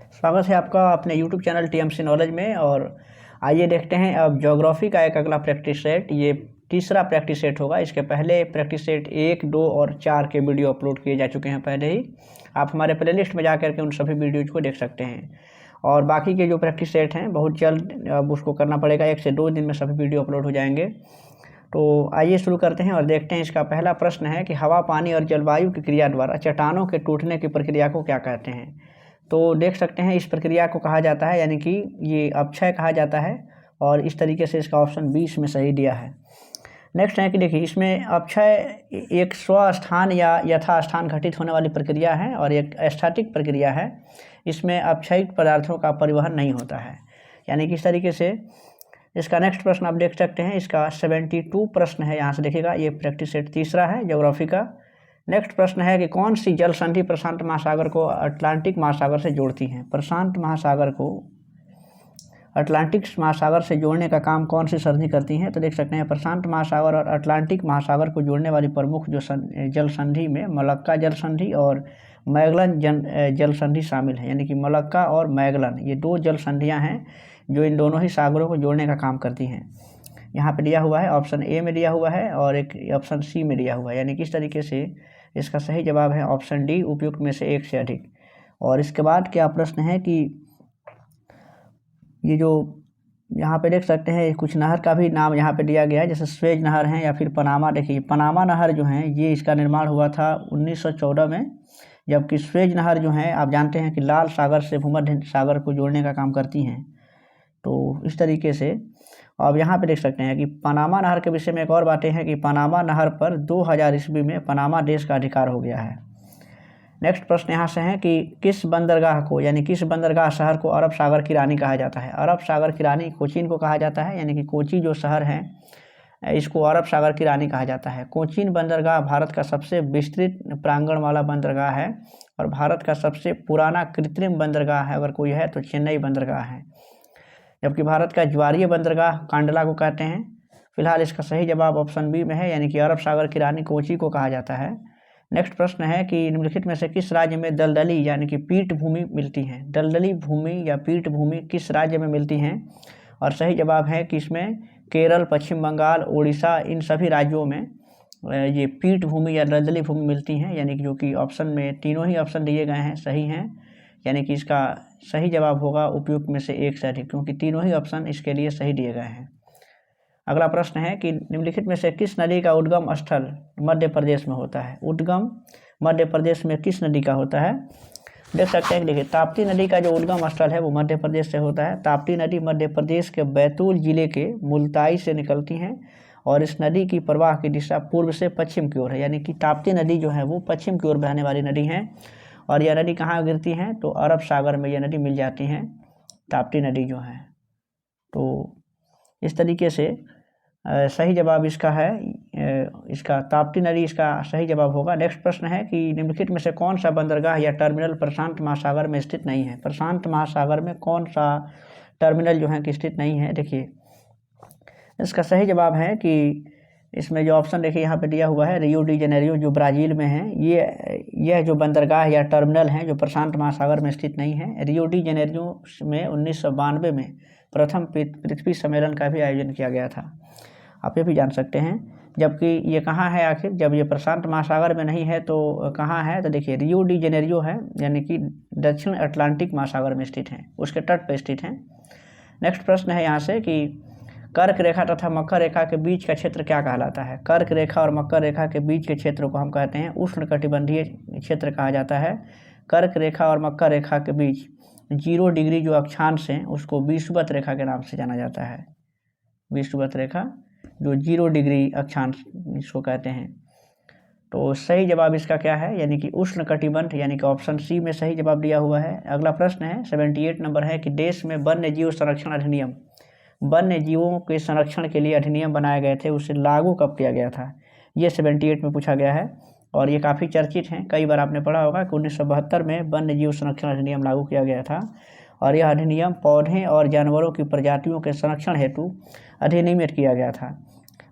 स्वागत है आपका अपने YouTube चैनल TMC नॉलेज में। और आइए देखते हैं अब ज्योग्राफी का एक अगला प्रैक्टिस सेट। ये तीसरा प्रैक्टिस सेट होगा। इसके पहले प्रैक्टिस सेट 1, 2 और 4 के वीडियो अपलोड किए जा चुके हैं पहले ही। आप हमारे प्लेलिस्ट में जा करके उन सभी वीडियोज़ को देख सकते हैं। और बाकी के जो प्रैक्टिस सेट हैं बहुत जल्द अब उसको करना पड़ेगा, 1 से 2 दिन में सभी वीडियो अपलोड हो जाएंगे। तो आइए शुरू करते हैं और देखते हैं। इसका पहला प्रश्न है कि हवा, पानी और जलवायु की क्रिया द्वारा चट्टानों के टूटने की प्रक्रिया को क्या कहते हैं। तो देख सकते हैं इस प्रक्रिया को कहा जाता है, यानी कि ये अपक्षय कहा जाता है। और इस तरीके से इसका ऑप्शन 20 में सही दिया है। नेक्स्ट है कि देखिए इसमें अपक्षय एक स्वस्थान या यथास्थान घटित होने वाली प्रक्रिया है और एक स्टैटिक प्रक्रिया है। इसमें अपक्षयिक पदार्थों का परिवहन नहीं होता है, यानी कि इस तरीके से। इसका नेक्स्ट प्रश्न आप देख सकते हैं, इसका 72 प्रश्न है। यहाँ से देखिएगा ये प्रैक्टिस सेट तीसरा है ज्योग्राफी का। नेक्स्ट प्रश्न है कि कौन सी जल संधि प्रशांत महासागर को अटलांटिक महासागर से जोड़ती हैं। प्रशांत महासागर को अटलांटिक महासागर से जोड़ने का काम कौन सी संधि करती हैं। तो देख सकते हैं प्रशांत महासागर और अटलांटिक महासागर को जोड़ने वाली प्रमुख जो जल संधि में मलक्का जल संधि और मैगलन जल संधि शामिल है। यानी कि मलक्का और मैगलन ये 2 जल संधियाँ हैं जो इन दोनों ही सागरों को जोड़ने का काम करती हैं। यहाँ पे दिया हुआ है, ऑप्शन ए में दिया हुआ है और एक ऑप्शन सी में दिया हुआ है। यानी कि इस तरीके से इसका सही जवाब है ऑप्शन डी, उपयुक्त में से 1 से अधिक। और इसके बाद क्या प्रश्न है कि ये जो यहाँ पे देख सकते हैं कुछ नहर का भी नाम यहाँ पे दिया गया है, जैसे स्वेज नहर है या फिर पनामा। देखिए पनामा नहर जो है ये इसका निर्माण हुआ था 1914 में, जबकि स्वेज नहर जो है आप जानते हैं कि लाल सागर से भूमध्य सागर को जोड़ने का काम करती हैं। तो इस तरीके से अब यहाँ पे देख सकते हैं कि पनामा नहर के विषय में एक और बातें हैं कि पनामा नहर पर 2000 ईस्वी में पनामा देश का अधिकार हो गया है। नेक्स्ट प्रश्न यहाँ से है कि किस बंदरगाह को, यानी किस बंदरगाह शहर को अरब सागर की रानी कहा जाता है। अरब सागर की रानी कोचीन को कहा जाता है, यानी कि कोची जो शहर है इसको अरब सागर की रानी कहा जाता है। कोचीन बंदरगाह भारत का सबसे विस्तृत प्रांगण वाला बंदरगाह है और भारत का सबसे पुराना कृत्रिम बंदरगाह है अगर कोई है तो चेन्नई बंदरगाह है। जबकि भारत का ज्वारीय बंदरगाह कांडला को कहते हैं। फिलहाल इसका सही जवाब ऑप्शन बी में है, यानी कि अरब सागर की रानी कोची को कहा जाता है। नेक्स्ट प्रश्न है कि निम्नलिखित में से किस राज्य में दलदली यानी कि पीठ भूमि मिलती है। दलदली भूमि या पीठ भूमि किस राज्य में मिलती हैं। और सही जवाब है कि इसमें केरल, पश्चिम बंगाल, उड़ीसा, इन सभी राज्यों में ये पीठ भूमि या दलदली भूमि मिलती हैं। यानी कि जो कि ऑप्शन में तीनों ही ऑप्शन दिए गए हैं सही हैं, यानी कि इसका सही जवाब होगा उपयुक्त में से 1 से अधिक, क्योंकि तीनों ही ऑप्शन इसके लिए सही दिए गए हैं। अगला प्रश्न है कि निम्नलिखित में से किस नदी का उद्गम स्थल मध्य प्रदेश में होता है। उद्गम मध्य प्रदेश में किस नदी का होता है। देख सकते हैं कि देखिए ताप्ती नदी का जो उद्गम स्थल है वो मध्य प्रदेश से होता है। ताप्ती नदी मध्य प्रदेश के बैतूल जिले के मुल्ताई से निकलती हैं और इस नदी की प्रवाह की दिशा पूर्व से पश्चिम की ओर है। यानी कि ताप्ती नदी जो है वो पश्चिम की ओर बहने वाली नदी है। और यह नदी कहाँ गिरती हैं तो अरब सागर में यह नदी मिल जाती हैं, ताप्ती नदी जो है। तो इस तरीके से सही जवाब इसका है, इसका ताप्ती नदी इसका सही जवाब होगा। नेक्स्ट प्रश्न है कि निम्नलिखित में से कौन सा बंदरगाह या टर्मिनल प्रशांत महासागर में स्थित नहीं है। प्रशांत महासागर में कौन सा टर्मिनल जो है कि स्थित नहीं है। देखिए इसका सही जवाब है कि इसमें जो ऑप्शन देखिए यहाँ पे दिया हुआ है रियो डी जेनेरियो जो ब्राज़ील में है, यह जो बंदरगाह या टर्मिनल हैं जो प्रशांत महासागर में स्थित नहीं है। रियो डी जेनेरियो में 1992 में प्रथम पृथ्वी सम्मेलन का भी आयोजन किया गया था, आप ये भी जान सकते हैं। जबकि ये कहाँ है आखिर, जब ये प्रशांत महासागर में नहीं है तो कहाँ है। तो देखिए रियो डी जेनेरियो है, यानी कि दक्षिण अटलांटिक महासागर में स्थित है, उसके तट पर स्थित है। नेक्स्ट प्रश्न है यहाँ से कि कर्क रेखा तथा मकर रेखा के बीच का क्षेत्र क्या कहलाता है। कर्क रेखा और मकर रेखा के बीच के क्षेत्र को हम कहते हैं उष्णकटिबंधीय क्षेत्र कहा जाता है। कर्क रेखा और मकर रेखा के बीच 0 डिग्री जो अक्षांश है उसको विषुवत रेखा के नाम से जाना जाता है। विषुवत रेखा जो 0 डिग्री अक्षांश इसको कहते हैं। तो सही जवाब इसका क्या है, यानी कि उष्णकटिबंध, यानी कि ऑप्शन सी में सही जवाब दिया हुआ है। अगला प्रश्न है 78 नंबर है कि देश में वन्य जीव संरक्षण अधिनियम, वन्य जीवों के संरक्षण के लिए अधिनियम बनाए गए थे, उसे लागू कब किया गया था। ये 78 में पूछा गया है और ये काफ़ी चर्चित हैं। कई बार आपने पढ़ा होगा कि 1972 में वन्य जीव संरक्षण अधिनियम लागू किया गया था और यह अधिनियम पौधे और जानवरों की प्रजातियों के संरक्षण हेतु अधिनियमित किया गया था।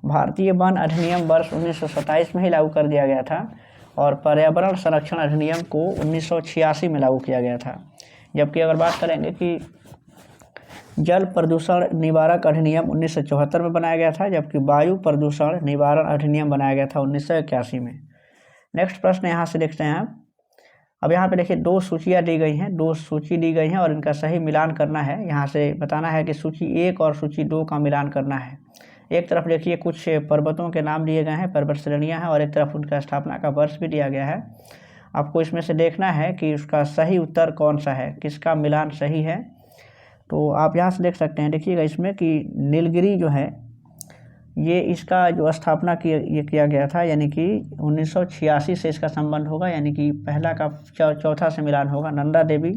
भारतीय वन अधिनियम वर्ष 1927 में ही लागू कर दिया गया था और पर्यावरण संरक्षण अधिनियम को 1986 में लागू किया गया था। जबकि अगर बात करेंगे कि जल प्रदूषण निवारक अधिनियम 1974 में बनाया गया था, जबकि वायु प्रदूषण निवारण अधिनियम बनाया गया था 1981 में। नेक्स्ट प्रश्न यहाँ से देखते हैं आप। अब यहाँ पे देखिए 2 सूचियाँ दी गई हैं, 2 सूची दी गई हैं और इनका सही मिलान करना है। यहाँ से बताना है कि सूची 1 और सूची 2 का मिलान करना है। एक तरफ देखिए कुछ पर्वतों के नाम दिए गए हैं, पर्वत श्रेणियाँ हैं, और एक तरफ उनका स्थापना का वर्ष भी दिया गया है। आपको इसमें से देखना है कि उसका सही उत्तर कौन सा है, किसका मिलान सही है। तो आप यहाँ से देख सकते हैं, देखिएगा इसमें कि नीलगिरी जो है ये इसका जो स्थापना किया गया था, यानी कि 1986 से इसका संबंध होगा, यानी कि पहला का चौथा से मिलान होगा। नंदा देवी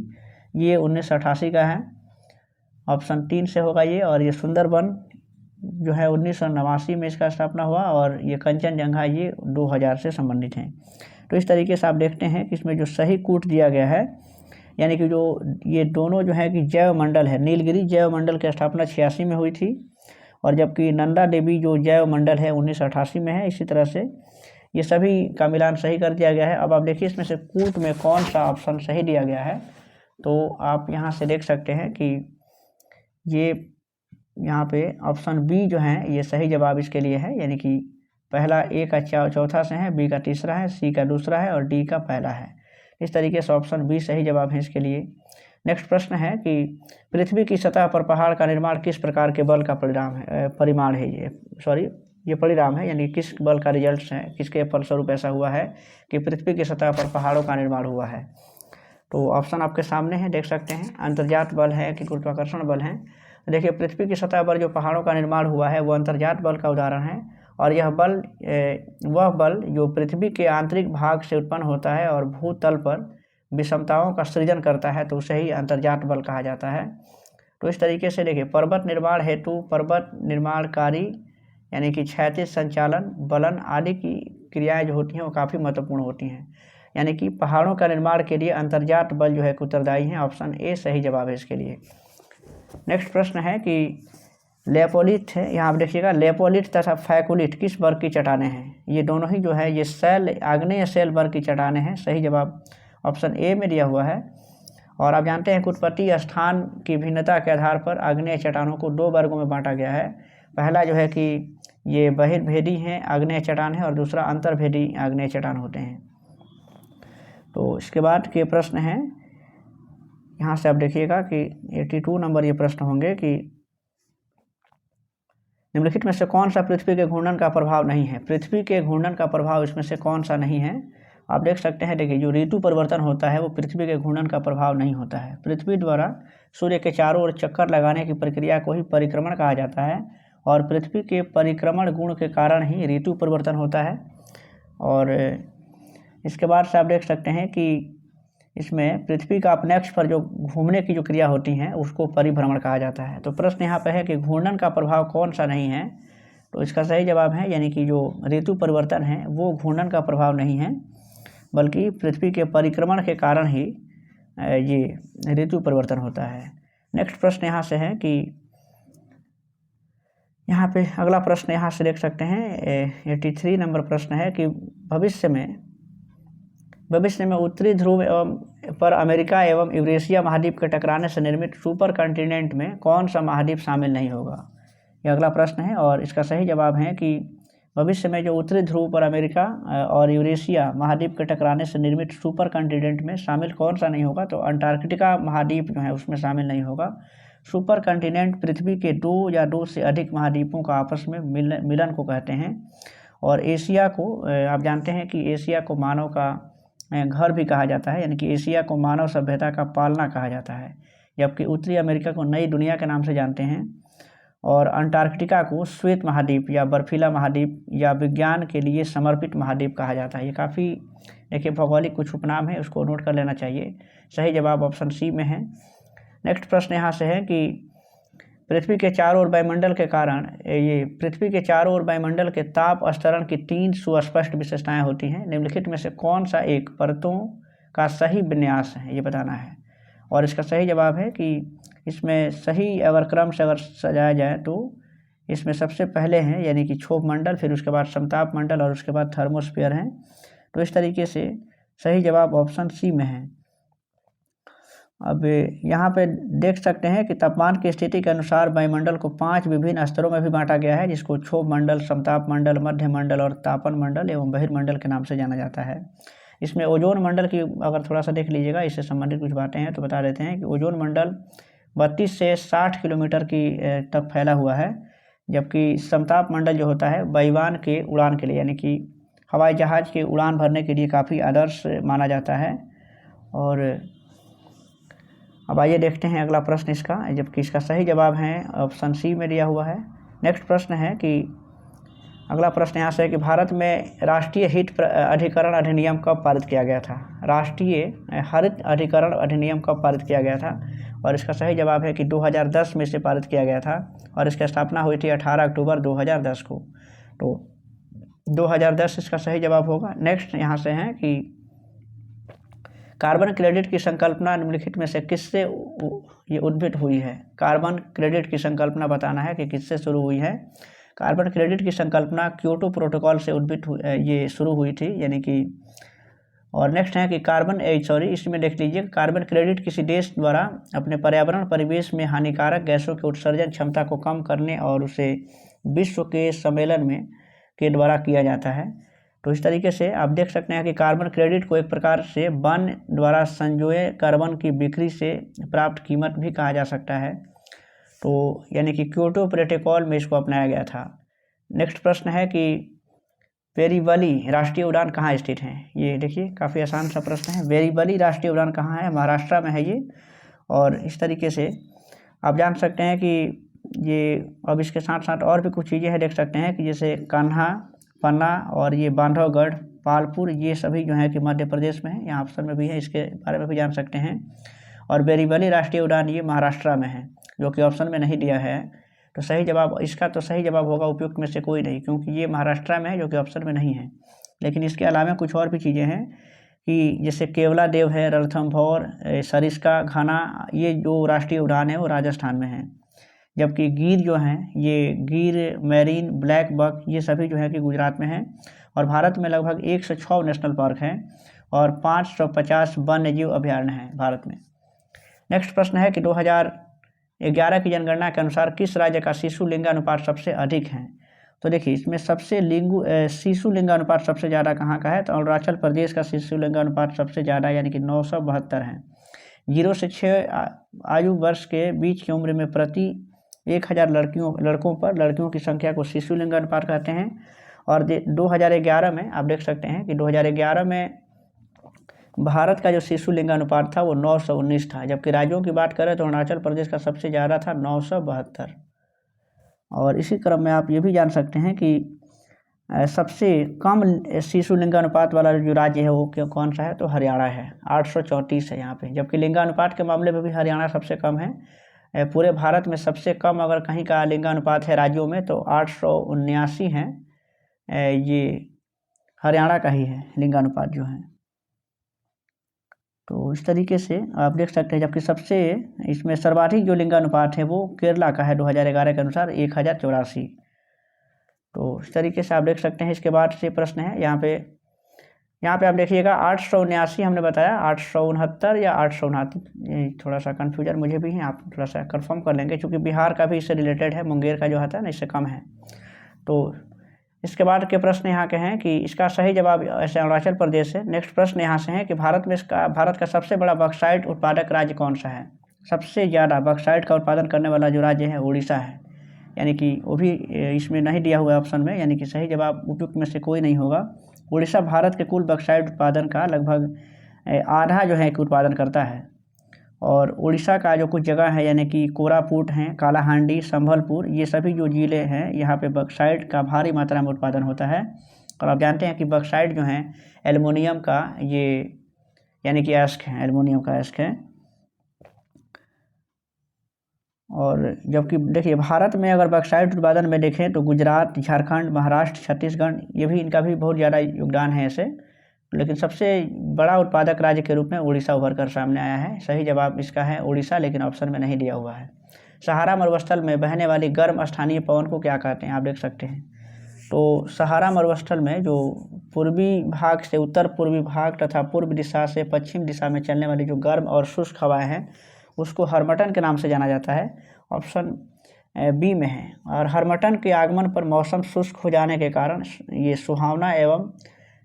ये 1988 का है, ऑप्शन 3 से होगा ये। और ये सुंदरबन जो है 1989 में इसका स्थापना हुआ, और ये कंचनजंगा ये 2000 से संबंधित हैं। तो इस तरीके से आप देखते हैं कि इसमें जो सही कूट दिया गया है, यानी कि जो ये दोनों जो है कि जैव मंडल है, नीलगिरी जैव मंडल की स्थापना 86 में हुई थी, और जबकि नंदा देवी जो जैव मंडल है 1988 में है। इसी तरह से ये सभी का मिलान सही कर दिया गया है। अब आप देखिए इसमें से कूट में कौन सा ऑप्शन सही दिया गया है। तो आप यहाँ से देख सकते हैं कि ये यहाँ पे ऑप्शन बी जो है ये सही जवाब इसके लिए है, यानी कि पहला ए का चौथा से है, बी का तीसरा है, सी का दूसरा है और डी का पहला है। इस तरीके से ऑप्शन बी सही जवाब है इसके लिए। नेक्स्ट प्रश्न है कि पृथ्वी की सतह पर पहाड़ का निर्माण किस प्रकार के बल का परिमाण है, ये परिणाम है, यानी किस बल का रिजल्ट है, किसके फलस्वरूप ऐसा हुआ है कि पृथ्वी की सतह पर पहाड़ों का निर्माण हुआ है। तो ऑप्शन आपके सामने है, देख सकते हैं, अंतर्जात बल है कि गुरुत्वाकर्षण बल है। देखिए पृथ्वी की सतह पर जो पहाड़ों का निर्माण हुआ है वो अंतर्जात बल का उदाहरण है, और यह बल वह बल जो पृथ्वी के आंतरिक भाग से उत्पन्न होता है और भूतल पर विषमताओं का सृजन करता है, तो उसे ही अंतर्जात बल कहा जाता है। तो इस तरीके से देखिए पर्वत निर्माण हेतु पर्वत निर्माणकारी यानी कि क्षैतिज संचालन, बलन आदि की क्रियाएं जो होती हैं वो काफ़ी महत्वपूर्ण होती हैं, यानी कि पहाड़ों का निर्माण के लिए अंतर्जात बल जो है उत्तरदायी हैं। ऑप्शन ए सही जवाब है इसके लिए। नेक्स्ट प्रश्न है कि लेपोलिथ है, यहाँ आप देखिएगा लेपोलिथ तथा फैकोलिथ किस वर्ग की चट्टानें हैं। ये दोनों ही जो है ये आग्नेय शैल वर्ग की चट्टानें हैं। सही जवाब ऑप्शन ए में दिया हुआ है। और आप जानते हैं कि उत्पत्ति स्थान की भिन्नता के आधार पर आग्नेय चट्टानों को 2 वर्गों में बांटा गया है। पहला जो है कि ये बहिर्भेदी हैं आग्नेय चट्टान है, और दूसरा अंतर्भेदी आग्नेय चट्टान होते हैं। तो इसके बाद के प्रश्न हैं, यहाँ से आप देखिएगा कि 82 नंबर ये प्रश्न होंगे कि निम्नलिखित में से कौन सा पृथ्वी के घूर्णन का प्रभाव नहीं है। पृथ्वी के घूर्णन का प्रभाव इसमें से कौन सा नहीं है। आप देख सकते हैं, देखिए जो ऋतु परिवर्तन होता है वो पृथ्वी के घूर्णन का प्रभाव नहीं होता है। पृथ्वी द्वारा सूर्य के चारों ओर चक्कर लगाने की प्रक्रिया को ही परिक्रमण कहा जाता है, और पृथ्वी के परिक्रमण गुण के कारण ही ऋतु परिवर्तन होता है। और इसके बाद से आप देख सकते हैं कि इसमें पृथ्वी का अपने अक्ष पर जो घूमने की जो क्रिया होती हैं उसको परिभ्रमण कहा जाता है। तो प्रश्न यहाँ पे है कि घूर्णन का प्रभाव कौन सा नहीं है। तो इसका सही जवाब है, यानी कि जो ऋतु परिवर्तन है वो घूर्णन का प्रभाव नहीं है, बल्कि पृथ्वी के परिक्रमण के कारण ही ये ऋतु परिवर्तन होता है। नेक्स्ट प्रश्न यहाँ से है कि यहाँ पे अगला प्रश्न यहाँ से देख सकते हैं 83 नंबर प्रश्न है कि भविष्य में उत्तरी ध्रुव पर अमेरिका एवं यूरेशिया महाद्वीप के टकराने से निर्मित सुपर कॉन्टिनेंट में कौन सा महाद्वीप शामिल नहीं होगा। यह अगला प्रश्न है, और इसका सही जवाब है कि भविष्य में जो उत्तरी ध्रुव पर अमेरिका और यूरेशिया महाद्वीप के टकराने से निर्मित सुपर कॉन्टिनेंट में शामिल कौन सा नहीं होगा। तो अंटार्कटिका महाद्वीप जो है उसमें शामिल नहीं होगा। सुपर कॉन्टिनेंट पृथ्वी के 2 या 2 से अधिक महाद्वीपों का आपस में मिलन को कहते हैं। और एशिया को आप जानते हैं कि एशिया को मानव का घर भी कहा जाता है, यानी कि एशिया को मानव सभ्यता का पालना कहा जाता है, जबकि उत्तरी अमेरिका को नई दुनिया के नाम से जानते हैं। और अंटार्कटिका को श्वेत महाद्वीप या बर्फीला महाद्वीप या विज्ञान के लिए समर्पित महाद्वीप कहा जाता है। ये काफ़ी देखिए भौगोलिक कुछ उपनाम है, उसको नोट कर लेना चाहिए। सही जवाब ऑप्शन सी में है। नेक्स्ट प्रश्न यहाँ से है कि पृथ्वी के चारों ओर वायुमंडल के कारण पृथ्वी के चारों ओर वायुमंडल के ताप स्तरण की 3 सुस्पष्ट विशेषताएं होती हैं। निम्नलिखित में से कौन सा एक परतों का सही विन्यास है, ये बताना है। और इसका सही जवाब है कि इसमें सही अगर क्रम से अगर सजाया जाए तो इसमें सबसे पहले हैं यानी कि क्षोभ मंडल, फिर उसके बाद समताप मंडल और उसके बाद थर्मोस्फीयर हैं। तो इस तरीके से सही जवाब ऑप्शन सी में है। अब यहाँ पे देख सकते हैं कि तापमान की स्थिति के अनुसार वायुमंडल को 5 विभिन्न स्तरों में भी बांटा गया है, जिसको क्षोभ मंडल, समताप मंडल, मध्य मंडल और तापन मंडल एवं बहिर्मंडल के नाम से जाना जाता है। इसमें ओजोन मंडल की अगर थोड़ा सा देख लीजिएगा, इससे संबंधित कुछ बातें हैं तो बता देते हैं कि ओजोन मंडल 32 से 60 किलोमीटर की तक फैला हुआ है, जबकि समताप मंडल जो होता है वायुयान के उड़ान के लिए, यानी कि हवाई जहाज़ के उड़ान भरने के लिए काफ़ी आदर्श माना जाता है। और अब आइए देखते हैं अगला प्रश्न इसका, जबकि इसका सही जवाब है ऑप्शन सी में दिया हुआ है। नेक्स्ट प्रश्न है कि अगला प्रश्न यहाँ से है कि भारत में राष्ट्रीय हरित अधिकरण अधिनियम कब पारित किया गया था? राष्ट्रीय हरित अधिकरण अधिनियम कब पारित किया गया था? और इसका सही जवाब है कि 2010 में से पारित किया गया था और इसकी स्थापना हुई थी 18 अक्टूबर 2010 को। तो 2010 इसका सही जवाब होगा। नेक्स्ट यहाँ से है कि कार्बन क्रेडिट की संकल्पना निम्नलिखित में से किससे ये उद्भूत हुई है? कार्बन क्रेडिट की संकल्पना बताना है कि किससे शुरू हुई है। कार्बन क्रेडिट की संकल्पना क्योटो प्रोटोकॉल से ये शुरू हुई थी, यानी कि। और नेक्स्ट है कि इसमें देख लीजिए, कार्बन क्रेडिट किसी देश द्वारा अपने पर्यावरण परिवेश में हानिकारक गैसों के उत्सर्जन क्षमता को कम करने और उसे विश्व के सम्मेलन में के द्वारा किया जाता है। तो इस तरीके से आप देख सकते हैं कि कार्बन क्रेडिट को एक प्रकार से वन द्वारा संजोए कार्बन की बिक्री से प्राप्त कीमत भी कहा जा सकता है। तो यानी कि क्योटो प्रोटोकॉल में इसको अपनाया गया था। नेक्स्ट प्रश्न है कि वेरीवली राष्ट्रीय उद्यान कहाँ स्थित है? ये देखिए काफ़ी आसान सा प्रश्न है। वेरीवली राष्ट्रीय उद्यान कहाँ है? महाराष्ट्र में है ये। और इस तरीके से आप जान सकते हैं कि ये, अब इसके साथ साथ और भी कुछ चीज़ें हैं, देख सकते हैं कि जैसे कान्हा, पन्ना और ये बांधवगढ़, पालपुर, ये सभी जो है कि मध्य प्रदेश में है, यहाँ ऑप्शन में भी है, इसके बारे में भी जान सकते हैं। और बेरीवली राष्ट्रीय उद्यान ये महाराष्ट्र में है, जो कि ऑप्शन में नहीं दिया है। तो सही जवाब इसका तो सही जवाब होगा उपयुक्त में से कोई नहीं, क्योंकि ये महाराष्ट्र में है जो कि ऑप्शन में नहीं है। लेकिन इसके अलावा कुछ और भी चीज़ें हैं कि जैसे केवला देव है, रणथंभौर, सरिस्का घाना, ये जो राष्ट्रीय उद्यान है वो राजस्थान में है। जबकि गिर जो हैं, ये गिर, मैरीन, ब्लैक बक, ये सभी जो है कि गुजरात में हैं। और भारत में लगभग 106 नेशनल पार्क हैं और 550 वन्य जीव अभयारण्य हैं भारत में। नेक्स्ट प्रश्न है कि 2011 की जनगणना के अनुसार किस राज्य का शिशु लिंगानुपात सबसे अधिक है? तो देखिए, इसमें सबसे शिशु लिंगानुपात सबसे ज़्यादा कहाँ का है? तो अरुणाचल प्रदेश का शिशु लिंगानुपात सबसे ज़्यादा, यानी कि 972 है। 0 से 6 आयु वर्ष के बीच की उम्र में प्रति 1000 लड़कों पर लड़कियों की संख्या को शिशु लिंगानुपात कहते हैं। और 2011 में आप देख सकते हैं कि 2011 में भारत का जो शिशु लिंगानुपात था वो 919 था, जबकि राज्यों की बात करें तो अरुणाचल प्रदेश का सबसे ज़्यादा था 972। और इसी क्रम में आप ये भी जान सकते हैं कि सबसे कम शिशु लिंगानुपात वाला जो राज्य है वो कौन सा है? तो हरियाणा है, 834 है यहाँ पे। जबकि लिंगानुपात के मामले में भी हरियाणा सबसे कम है। पूरे भारत में सबसे कम अगर कहीं का लिंगानुपात है राज्यों में तो 879 है, ये हरियाणा का ही है लिंगानुपात जो है। तो इस तरीके से आप देख सकते हैं, जबकि सबसे इसमें सर्वाधिक जो लिंगानुपात है वो केरला का है 2011 के अनुसार 1084। तो इस तरीके से आप देख सकते हैं। इसके बाद से प्रश्न है यहाँ पे आप देखिएगा 879 हमने बताया, 869 या 829, थोड़ा सा कन्फ्यूजन मुझे भी है, आप थोड़ा सा कंफर्म कर लेंगे, क्योंकि बिहार का भी इससे रिलेटेड है, मुंगेर का जो होता है ना, इससे कम है। तो इसके बाद के प्रश्न यहाँ के हैं कि इसका सही जवाब ऐसे अरुणाचल प्रदेश है। नेक्स्ट प्रश्न यहाँ से है कि भारत का सबसे बड़ा बॉक्साइट उत्पादक राज्य कौन सा है? सबसे ज़्यादा बॉक्साइट का उत्पादन करने वाला जो राज्य है उड़ीसा है, यानी कि वो भी इसमें नहीं दिया हुआ है ऑप्शन में, यानी कि सही जवाब उपयुक्त में से कोई नहीं होगा। उड़ीसा भारत के कुल बॉक्साइट उत्पादन का लगभग आधा जो है कि उत्पादन करता है। और उड़ीसा का जो कुछ जगह है, यानी कि कोरापुट हैं, कालाहांडी, संभलपुर, ये सभी जो ज़िले हैं यहाँ पे बॉक्साइट का भारी मात्रा में उत्पादन होता है। और आप जानते हैं कि बॉक्साइट जो है एल्युमिनियम का, ये यानी कि एस्क है, एल्युमिनियम का एस्क है। और जबकि देखिए भारत में अगर बॉक्साइट उत्पादन में देखें तो गुजरात, झारखंड, महाराष्ट्र, छत्तीसगढ़, ये भी इनका भी बहुत ज़्यादा योगदान है ऐसे, लेकिन सबसे बड़ा उत्पादक राज्य के रूप में उड़ीसा उभर कर सामने आया है। सही जवाब इसका है उड़ीसा, लेकिन ऑप्शन में नहीं दिया हुआ है। सहारा मरुस्थल में बहने वाली गर्म स्थानीय पवन को क्या कहते हैं? आप देख सकते हैं तो सहारा मरुस्थल में जो पूर्वी भाग से उत्तर पूर्वी भाग तथा पूर्व दिशा से पश्चिम दिशा में चलने वाली जो गर्म और शुष्क हवाएं हैं उसको हर्मटन के नाम से जाना जाता है। ऑप्शन बी में है। और हर्मटन के आगमन पर मौसम शुष्क हो जाने के कारण ये सुहावना एवं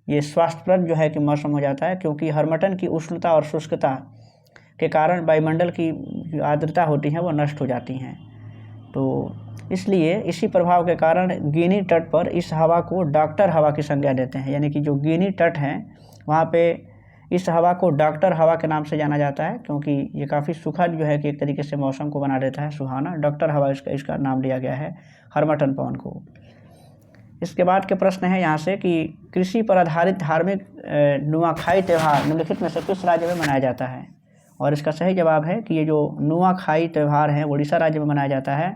ये स्वास्थ्यप्रद जो है कि मौसम हो जाता है, क्योंकि हर्मटन की उष्णता और शुष्कता के कारण वायुमंडल की जो आर्द्रता होती है वो नष्ट हो जाती हैं। तो इसलिए इसी प्रभाव के कारण गिनी तट पर इस हवा को डॉक्टर हवा की संज्ञा देते हैं। यानी कि जो गिनी तट हैं वहाँ पे इस हवा को डॉक्टर हवा के नाम से जाना जाता है, क्योंकि ये काफ़ी सुखद जो है कि एक तरीके से मौसम को बना देता है सुहाना। डॉक्टर हवा इसका नाम दिया गया है हर्मटन पवन को। इसके बाद के प्रश्न है यहाँ से कि कृषि पर आधारित धार्मिक नुआखाई त्यौहार निम्नलिखित में से किस राज्य में मनाया जाता है। और इसका सही जवाब है कि ये जो नुआखाई त्यौहार है उड़ीसा राज्य में मनाया जाता है।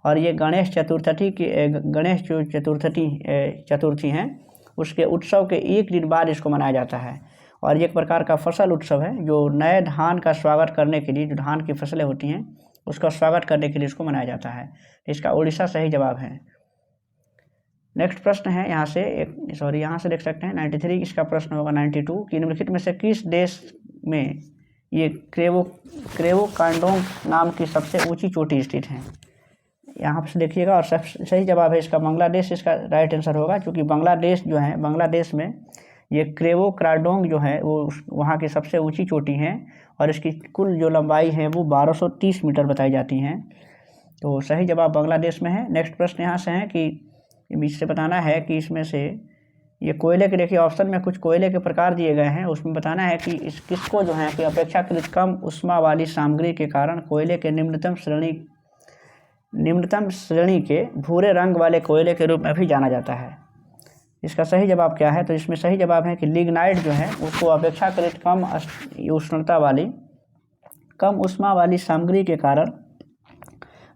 और ये गणेश चतुर्थी हैं उसके उत्सव के एक दिन बाद इसको मनाया जाता है। और ये एक प्रकार का फसल उत्सव है जो नए धान का स्वागत करने के लिए, जो धान की फसलें होती हैं उसका स्वागत करने के लिए इसको मनाया जाता है। इसका उड़ीसा सही जवाब है। नेक्स्ट प्रश्न है यहाँ से यहाँ से देख सकते हैं 93, इसका प्रश्न होगा 92 कि निम्नलिखित में से किस देश में ये क्रेवो कांडोंग नाम की सबसे ऊंची चोटी स्थित है। यहाँ से देखिएगा और सही जवाब है इसका बांग्लादेश, इसका राइट आंसर होगा, क्योंकि बांग्लादेश जो है, बांग्लादेश में ये क्रेवो क्राडोंग जो है वो वहाँ की सबसे ऊंची चोटी है और इसकी कुल जो लंबाई है वो 1230 मीटर बताई जाती हैं। तो सही जवाब बांग्लादेश में है। नेक्स्ट प्रश्न यहाँ से है कि इससे बताना है कि इसमें से ये कोयले के, देखिए ऑप्शन में कुछ कोयले के प्रकार दिए गए हैं, उसमें बताना है कि किसको जो है कि अपेक्षाकृत कम उष्मा वाली सामग्री के कारण कोयले के निम्नतम श्रेणी के भूरे रंग वाले कोयले के रूप में भी जाना जाता है। इसका सही जवाब क्या है, तो इसमें सही जवाब है कि लिग्नाइट जो है उसको अपेक्षाकृत कम उष्मा वाली सामग्री के कारण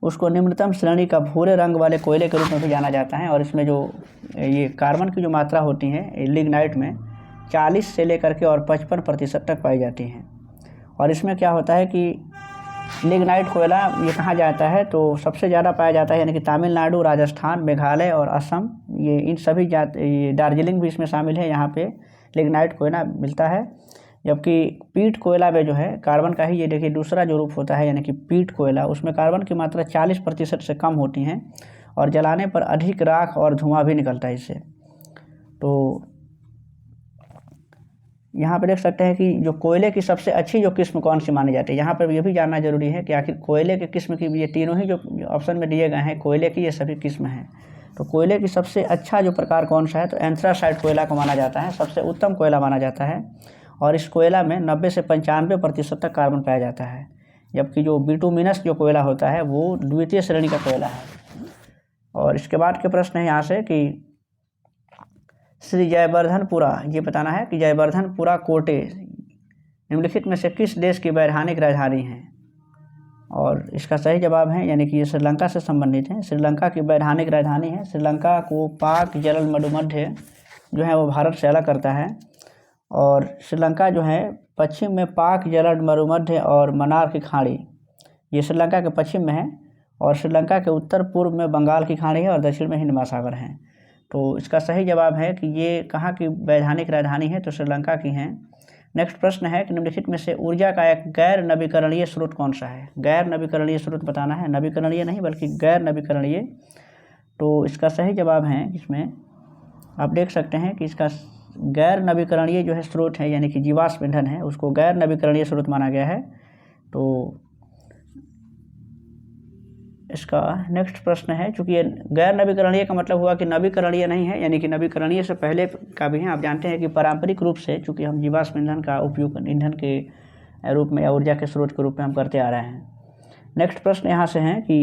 उसको निम्नतम श्रेणी का भूरे रंग वाले कोयले के रूप में भी जाना जाता है। और इसमें जो ये कार्बन की जो मात्रा होती है लिग्नाइट में 40 से लेकर के और 55% तक पाई जाती हैं। और इसमें क्या होता है कि लिग्नाइट कोयला ये कहाँ जाता है, तो सबसे ज़्यादा पाया जाता है यानी कि तमिलनाडु, राजस्थान, मेघालय और असम, ये इन सभी दार्जिलिंग भी इसमें शामिल है, यहाँ पे लिग्नाइट कोयला मिलता है। जबकि पीट कोयला में जो है कार्बन का ही ये देखिए दूसरा जो रूप होता है यानी कि पीट कोयला, उसमें कार्बन की मात्रा 40% से कम होती हैं और जलाने पर अधिक राख और धुआं भी निकलता है इससे। तो यहाँ पे देख सकते हैं कि जो कोयले की सबसे अच्छी जो किस्म कौन सी मानी जाती है। यहाँ पर ये भी जानना जरूरी है कि आखिर कोयले के किस्म की, ये तीनों ही जो ऑप्शन में दिए गए हैं कोयले की ये सभी किस्म हैं, तो कोयले की सबसे अच्छा जो प्रकार कौन सा है, तो एंथ्रासाइट कोयला को माना जाता है, सबसे उत्तम कोयला माना जाता है। और इस कोयला में 90 से 95% तक कार्बन पाया जाता है। जबकि जो बिटुमिनस जो कोयला होता है वो द्वितीय श्रेणी का कोयला है। और इसके बाद के प्रश्न है यहाँ से कि श्री जयवर्धनपुरा, ये बताना है कि जयवर्धनपुरा कोटे निम्नलिखित में से किस देश की वैधानिक राजधानी है। और इसका सही जवाब है यानी कि ये श्रीलंका से संबंधित है, श्रीलंका की वैधानिक राजधानी है। श्रीलंका को पाक जल मरुमध्य जो है वो भारत से अलग करता है। और श्रीलंका जो है पश्चिम में पाक जल मरुमध्य और मन्नार की खाड़ी, ये श्रीलंका के पश्चिम में है। और श्रीलंका के उत्तर पूर्व में बंगाल की खाड़ी है और दक्षिण में हिंद महासागर है। तो इसका सही जवाब है कि ये कहाँ की वैधानिक राजधानी है, तो श्रीलंका की है। नेक्स्ट प्रश्न है कि निम्नलिखित में से ऊर्जा का एक गैर नवीकरणीय स्रोत कौन सा है। गैर नवीकरणीय स्रोत बताना है, नवीकरणीय नहीं बल्कि गैर नवीकरणीय। तो इसका सही जवाब है, इसमें आप देख सकते हैं कि इसका गैर नवीकरणीय जो है स्रोत है यानी कि जीवाश्म ईंधन है, उसको गैर नवीकरणीय स्रोत माना गया है। तो इसका नेक्स्ट प्रश्न है, चूँकि ये गैर नवीकरणीय का मतलब हुआ कि नवीकरणीय नहीं है, यानी कि नवीकरणीय से पहले का भी है। आप जानते हैं कि पारंपरिक रूप से चूँकि हम जीवाश्म ईंधन का उपयोग ईंधन के रूप में या ऊर्जा के स्रोत के रूप में हम करते आ रहे हैं। नेक्स्ट प्रश्न यहाँ से है कि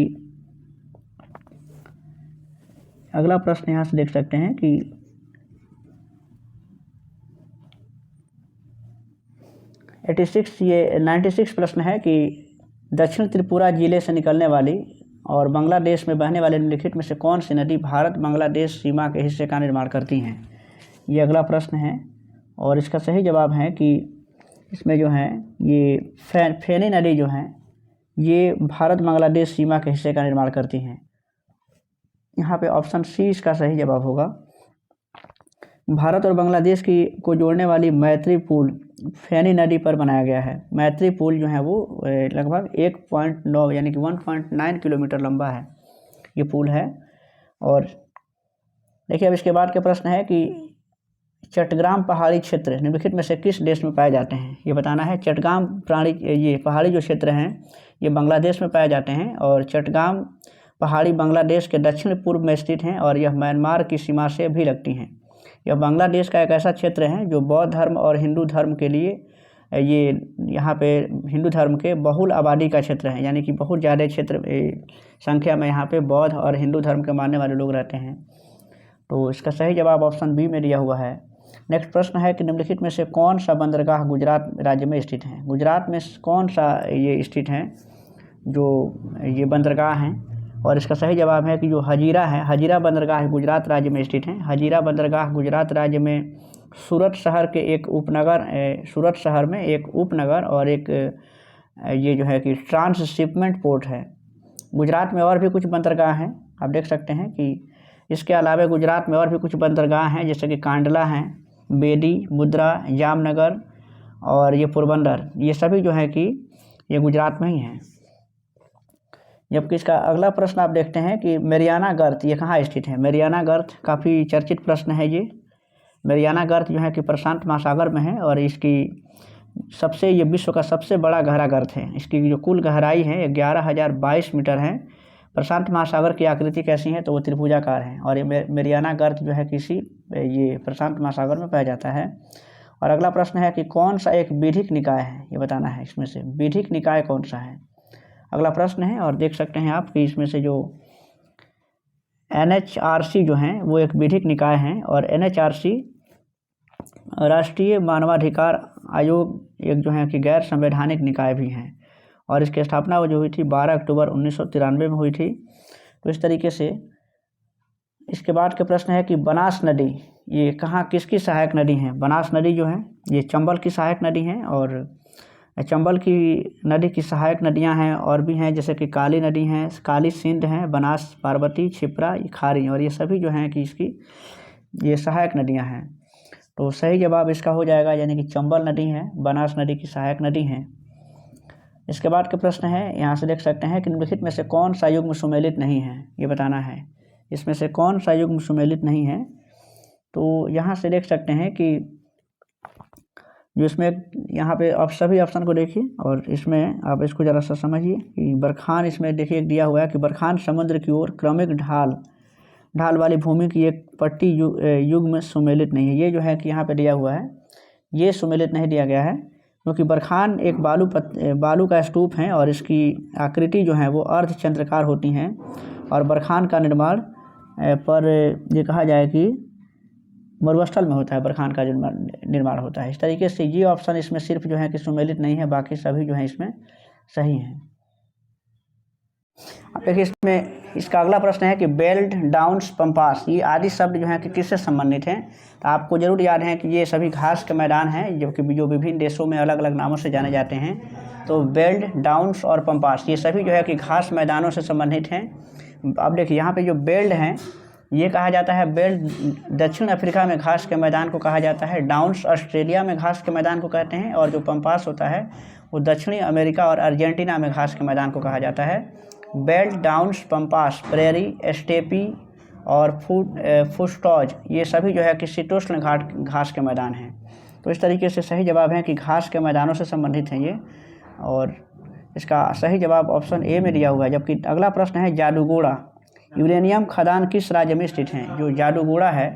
अगला प्रश्न यहाँ से देख सकते हैं कि 96 प्रश्न है कि दक्षिण त्रिपुरा जिले से निकलने वाली और बांग्लादेश में बहने वाले निम्नलिखित में से कौन सी नदी भारत बांग्लादेश सीमा के हिस्से का निर्माण करती हैं। ये अगला प्रश्न है और इसका सही जवाब है कि इसमें जो है ये फेनी नदी जो है ये भारत बांग्लादेश सीमा के हिस्से का निर्माण करती हैं। यहाँ पे ऑप्शन सी इसका सही जवाब होगा। भारत और बांग्लादेश को जोड़ने वाली मैत्री पुल फेनी नदी पर बनाया गया है। मैत्री पुल जो है वो लगभग 1.9 यानी कि 1.9 किलोमीटर लंबा है ये पुल है। और देखिए अब इसके बाद के प्रश्न है कि चट्टग्राम पहाड़ी क्षेत्र निम्नलिखित में से किस देश में पाए जाते हैं, ये बताना है। चट्टग्राम ये पहाड़ी जो क्षेत्र हैं ये बांग्लादेश में पाए जाते हैं और चट्टग्राम पहाड़ी बांग्लादेश के दक्षिण पूर्व में स्थित हैं और यह म्यांमार की सीमा से भी लगती हैं। यह बांग्लादेश का एक ऐसा क्षेत्र है जो बौद्ध धर्म और हिंदू धर्म के लिए यहाँ पे हिंदू धर्म के बहुल आबादी का क्षेत्र है, यानी कि बहुत ज़्यादा क्षेत्र संख्या में यहाँ पे बौद्ध और हिंदू धर्म के मानने वाले लोग रहते हैं। तो इसका सही जवाब ऑप्शन बी में दिया हुआ है। नेक्स्ट प्रश्न है कि निम्नलिखित में से कौन सा बंदरगाह गुजरात राज्य में स्थित है। गुजरात में कौन सा ये स्थित है जो ये बंदरगाह हैं, और इसका सही जवाब है कि जो हजीरा है, हजीरा बंदरगाह गुजरात राज्य में स्थित है। हजीरा बंदरगाह गुजरात राज्य में सूरत शहर के एक उपनगर सूरत शहर में एक उपनगर और एक ये जो है कि ट्रांसशिपमेंट पोर्ट है। गुजरात में और भी कुछ बंदरगाह हैं, आप देख सकते हैं कि इसके अलावा गुजरात में और भी कुछ बंदरगाह हैं जैसे कि कांडला हैं, बेदी, मुद्रा, जामनगर और ये पोरबंदर, ये सभी जो है कि ये गुजरात में ही हैं। जबकि इसका अगला प्रश्न आप देखते हैं कि मेरियाना गर्त ये कहाँ स्थित है। मेरियाना गर्त काफ़ी चर्चित प्रश्न है ये। मेरियाना गर्त जो है कि प्रशांत महासागर में है और इसकी ये विश्व का सबसे बड़ा गहरा गर्त है। इसकी जो कुल गहराई है 11,022 मीटर है। प्रशांत महासागर की आकृति कैसी है तो वो त्रिभुजाकार है और ये मेरियाना गर्त जो है ये प्रशांत महासागर में पाया जाता है। और अगला प्रश्न है कि कौन सा एक विधिक निकाय है, ये बताना है। इसमें से विधिक निकाय कौन सा है, अगला प्रश्न है। और देख सकते हैं आप कि इसमें से जो NHRC जो हैं वो एक विधिक निकाय हैं और NHRC राष्ट्रीय मानवाधिकार आयोग एक जो है कि गैर संवैधानिक निकाय भी हैं और इसकी स्थापना जो हुई थी 12 अक्टूबर 1993 में हुई थी। तो इस तरीके से इसके बाद के प्रश्न है कि बनास नदी ये कहाँ किसकी सहायक नदी है। बनास नदी जो है ये चंबल की सहायक नदी है और चंबल की नदी की सहायक नदियां हैं और भी हैं जैसे कि काली नदी हैं, काली सिंध हैं, बनास, पार्वती, छिप्रा, खारी, और ये सभी जो हैं कि इसकी ये सहायक नदियां हैं। तो सही जवाब इसका हो जाएगा यानी कि चंबल नदी है, बनास नदी की सहायक नदी है। इसके बाद के प्रश्न है, यहाँ से देख सकते हैं कि निम्नलिखित में से कौन सा युग्म सुमेलित नहीं है, ये बताना है। इसमें से कौन सा युग्म सुमेलित नहीं है, तो यहाँ से देख सकते हैं कि जो इसमें यहाँ पे आप सभी ऑप्शन को देखिए और इसमें आप इसको ज़रा सा समझिए कि बरखान इसमें देखिए दिया हुआ है कि बरखान समुद्र की ओर क्रमिक ढाल वाली भूमि की एक पट्टी युग्म में सुमेलित नहीं है। ये जो है कि यहाँ पे दिया हुआ है ये सुमेलित नहीं दिया गया है क्योंकि बरखान एक बालू का स्तूप है और इसकी आकृति जो है वो अर्धचंद्राकार होती हैं और बरखान का निर्माण पर ये कहा जाए कि मरुस्थल में होता है, बरखान का निर्माण होता है। इस तरीके से ये ऑप्शन इसमें सिर्फ जो है कि सुमेलित नहीं है, बाकी सभी जो है इसमें सही हैं। अब देखिए इसमें इसका अगला प्रश्न है कि बेल्ट, डाउन्स, पंपास ये आदि शब्द जो हैं कि किससे संबंधित हैं। तो आपको जरूर याद है कि ये सभी घास के मैदान हैं जो विभिन्न देशों में अलग अलग नामों से जाने जाते हैं। तो बेल्ट, डाउन्स और पंपास ये सभी जो है कि घास मैदानों से संबंधित हैं। अब देखिए यहाँ पे जो बेल्ट हैं ये कहा जाता है, बेल्ट दक्षिण अफ्रीका में घास के मैदान को कहा जाता है, डाउन्स ऑस्ट्रेलिया में घास के मैदान को कहते हैं और जो पंपास होता है वो दक्षिणी अमेरिका और अर्जेंटीना में घास के मैदान को कहा जाता है। Belt, downs, pampas, prairie, steppe और फुस्टॉज ये सभी जो है कि शीतोष्ण घास के मैदान हैं। तो इस तरीके से सही जवाब है कि घास के मैदानों से संबंधित हैं ये, और इसका सही जवाब ऑप्शन ए में दिया हुआ है। जबकि अगला प्रश्न है जादूगोड़ा यूरेनियम खदान किस राज्य में स्थित हैं। जो जादूगोड़ा है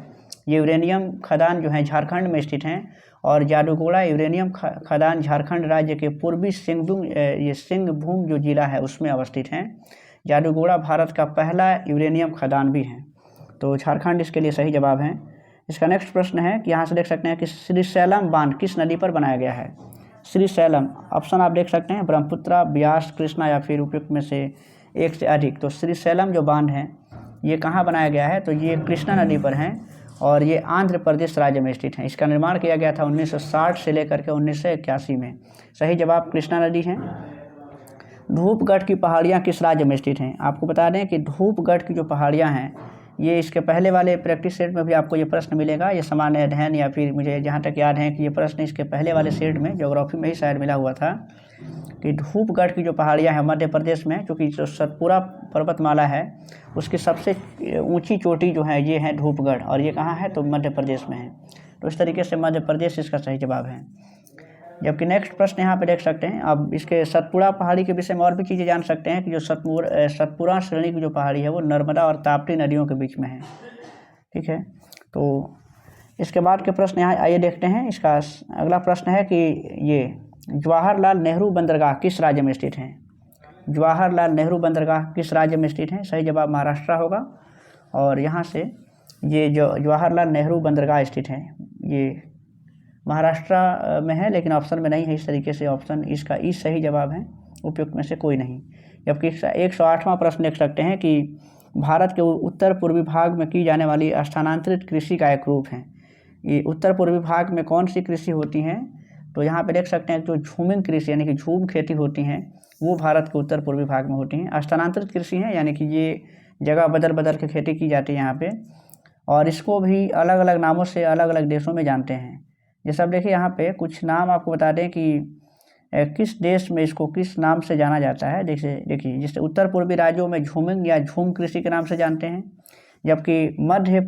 ये यूरेनियम खदान जो है झारखंड में स्थित हैं और जादूगोड़ा यूरेनियम खदान झारखंड राज्य के पूर्वी सिंहभूम जो जिला है उसमें अवस्थित हैं। जादूगोड़ा भारत का पहला यूरेनियम खदान भी है, तो झारखंड इसके लिए सही जवाब है। इसका नेक्स्ट प्रश्न है कि यहाँ से देख सकते हैं कि श्रीशैलम बांध किस नदी पर बनाया गया है। श्रीशैलम ऑप्शन आप देख सकते हैं ब्रह्मपुत्रा, ब्यास, कृष्णा या फिर उपयुक्त में से एक से अधिक। तो श्रीशैलम जो बांध है ये कहाँ बनाया गया है, तो ये कृष्णा नदी पर हैं और ये आंध्र प्रदेश राज्य में स्थित है। इसका निर्माण किया गया था 1960 से लेकर के 1981 में। सही जवाब कृष्णा नदी है। धूपगढ़ की पहाड़ियाँ किस राज्य में स्थित हैं? आपको बता दें कि धूपगढ़ की जो पहाड़ियाँ हैं, ये इसके पहले वाले प्रैक्टिस सेट में भी आपको ये प्रश्न मिलेगा। ये सामान्य अध्ययन या फिर मुझे जहाँ तक याद है कि ये प्रश्न इसके पहले वाले सेट में ज्योग्राफी में ही शायद मिला हुआ था कि धूपगढ़ की जो पहाड़ियाँ हैं मध्य प्रदेश में, क्योंकि जो सतपुड़ा पर्वतमाला है उसकी सबसे ऊंची चोटी जो है ये है धूपगढ़, और ये कहाँ है तो मध्य प्रदेश में है। तो इस तरीके से मध्य प्रदेश इसका सही जवाब है। जबकि नेक्स्ट प्रश्न यहाँ पे देख सकते हैं, अब इसके सतपुड़ा पहाड़ी के विषय में और भी चीज़ें जान सकते हैं कि जो सतपुड़ा श्रेणी की जो पहाड़ी है वो नर्मदा और ताप्ती नदियों के बीच में है। ठीक है, तो इसके बाद के प्रश्न यहाँ आइए देखते हैं। इसका अगला प्रश्न है कि ये जवाहरलाल नेहरू बंदरगाह किस राज्य में स्थित है? जवाहरलाल नेहरू बंदरगाह किस राज्य में स्थित है? सही जवाब महाराष्ट्र होगा। और यहाँ से ये जो जवाहरलाल नेहरू बंदरगाह स्थित है ये महाराष्ट्र में है, लेकिन ऑप्शन में नहीं है। इस तरीके से ऑप्शन इसका ई सही जवाब है, उपयुक्त में से कोई नहीं। जबकि 108वां प्रश्न देख सकते हैं कि भारत के उत्तर पूर्वी भाग में की जाने वाली स्थानांतरित कृषि का एक रूप है। ये उत्तर पूर्वी भाग में कौन सी कृषि होती हैं? तो यहाँ पे देख सकते हैं जो झूमिंग कृषि यानी कि झूम खेती होती हैं वो भारत के उत्तर पूर्वी भाग में होती हैं। स्थानांतरित कृषि है यानी कि ये जगह बदल बदल के खेती की जाती है यहाँ पे, और इसको भी अलग अलग नामों से अलग अलग देशों में जानते हैं। जैसे अब देखिए यहाँ पे कुछ नाम आपको बता दें कि किस देश में इसको किस नाम से जाना जाता है। देखिए जैसे उत्तर पूर्वी राज्यों में झूमिंग या झूम कृषि के नाम से जानते हैं, जबकि मध्य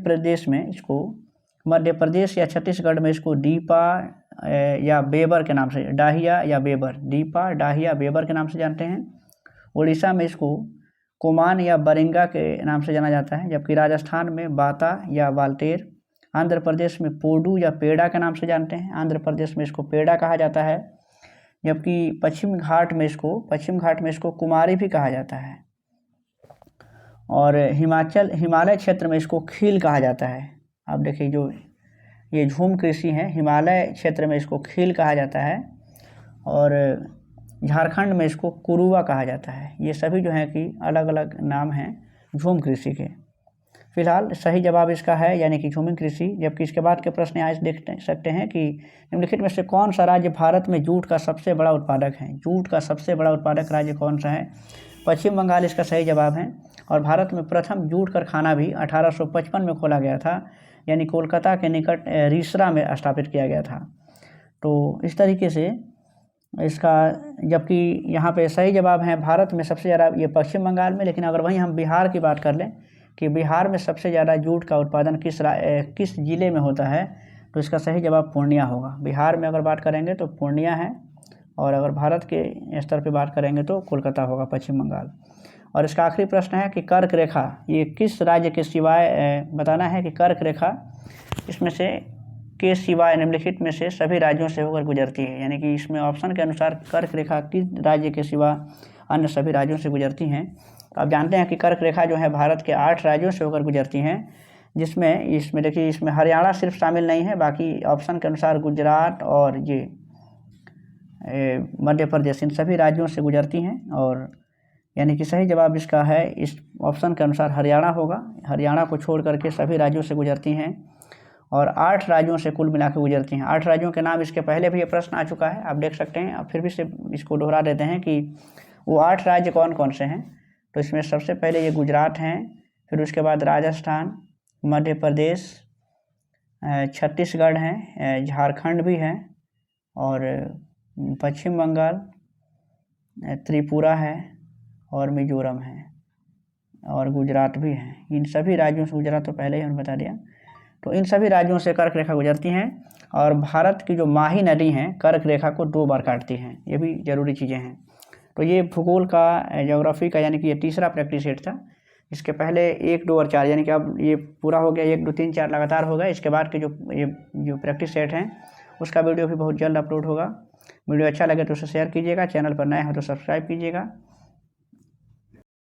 प्रदेश या छत्तीसगढ़ में इसको डीपा या बेबर के नाम से, डाहिया या बेबर, डीपा डाहिया बेबर के नाम से जानते हैं। उड़ीसा में इसको कोमान या बरिंगा के नाम से जाना जाता है, जबकि राजस्थान में बाता या वाल्टेर, आंध्र प्रदेश में पोडू या पेड़ा के नाम से जानते हैं, आंध्र प्रदेश में इसको पेड़ा कहा जाता है। जबकि पश्चिम घाट में इसको कुमारी भी कहा जाता है, और हिमालय क्षेत्र में इसको खील कहा जाता है। आप देखिए जो ये झूम कृषि है हिमालय क्षेत्र में इसको खील कहा जाता है, और झारखंड में इसको कुरुआ कहा जाता है। ये सभी जो हैं कि अलग अलग नाम हैं झूम कृषि के। फिलहाल सही जवाब इसका है यानी कि झूमिंग कृषि। जबकि इसके बाद के प्रश्न आज देख सकते हैं कि निम्नलिखित में से कौन सा राज्य भारत में जूट का सबसे बड़ा उत्पादक है? जूट का सबसे बड़ा उत्पादक राज्य कौन सा है? पश्चिम बंगाल इसका सही जवाब है। और भारत में प्रथम जूट कारखाना भी 1855 में खोला गया था, यानी कोलकाता के निकट रिसरा में स्थापित किया गया था। तो इस तरीके से इसका, जबकि यहाँ पे सही जवाब है भारत में सबसे ज़्यादा ये पश्चिम बंगाल में। लेकिन अगर वहीं हम बिहार की बात कर लें कि बिहार में सबसे ज़्यादा जूट का उत्पादन किस ज़िले में होता है, तो इसका सही जवाब पूर्णिया होगा। बिहार में अगर बात करेंगे तो पूर्णिया है, और अगर भारत के स्तर पे बात करेंगे तो कोलकाता होगा, पश्चिम बंगाल। और इसका आखिरी प्रश्न है कि कर्क रेखा ये किस राज्य के सिवाय बताना है कि कर्क रेखा इसमें से के सिवाय निम्नलिखित में से सभी राज्यों से होकर गुजरती है। यानी कि इसमें ऑप्शन के अनुसार कर्क रेखा किस राज्य के सिवा अन्य सभी राज्यों से गुजरती हैं। तो आप जानते हैं कि कर्क रेखा जो है भारत के 8 राज्यों से होकर गुजरती हैं, इसमें देखिए इसमें हरियाणा सिर्फ शामिल नहीं है, बाकी ऑप्शन के अनुसार गुजरात और ये मध्य प्रदेश इन सभी राज्यों से गुजरती हैं। और यानी कि सही जवाब इसका है इस ऑप्शन के अनुसार हरियाणा होगा। हरियाणा को छोड़ करके सभी राज्यों से गुजरती हैं, और 8 राज्यों से कुल मिलाकर गुजरती हैं। 8 राज्यों के नाम इसके पहले भी ये प्रश्न आ चुका है, आप देख सकते हैं। अब फिर भी से इसको दोहरा देते हैं कि वो 8 राज्य कौन कौन से हैं। तो इसमें सबसे पहले ये गुजरात हैं, फिर उसके बाद राजस्थान, मध्य प्रदेश, छत्तीसगढ़ हैं, झारखंड भी है, और पश्चिम बंगाल, त्रिपुरा है, और मिजोरम है, और गुजरात भी है। इन सभी राज्यों से, गुजरात तो पहले ही हमने बता दिया। तो इन सभी राज्यों से कर्क रेखा गुजरती हैं, और भारत की जो माही नदी हैं कर्क रेखा को 2 बार काटती हैं। ये भी ज़रूरी चीज़ें हैं। तो ये भूगोल का, ज्योग्राफी का, यानी कि ये तीसरा प्रैक्टिस सेट था। इसके पहले 1, 2 और 4, यानी कि अब ये पूरा हो गया, 1, 2, 3, 4 लगातार हो गया। इसके बाद के जो प्रैक्टिस सेट हैं उसका वीडियो भी बहुत जल्द अपलोड होगा। वीडियो अच्छा लगे तो उसे शेयर कीजिएगा, चैनल पर नए हो तो सब्सक्राइब कीजिएगा।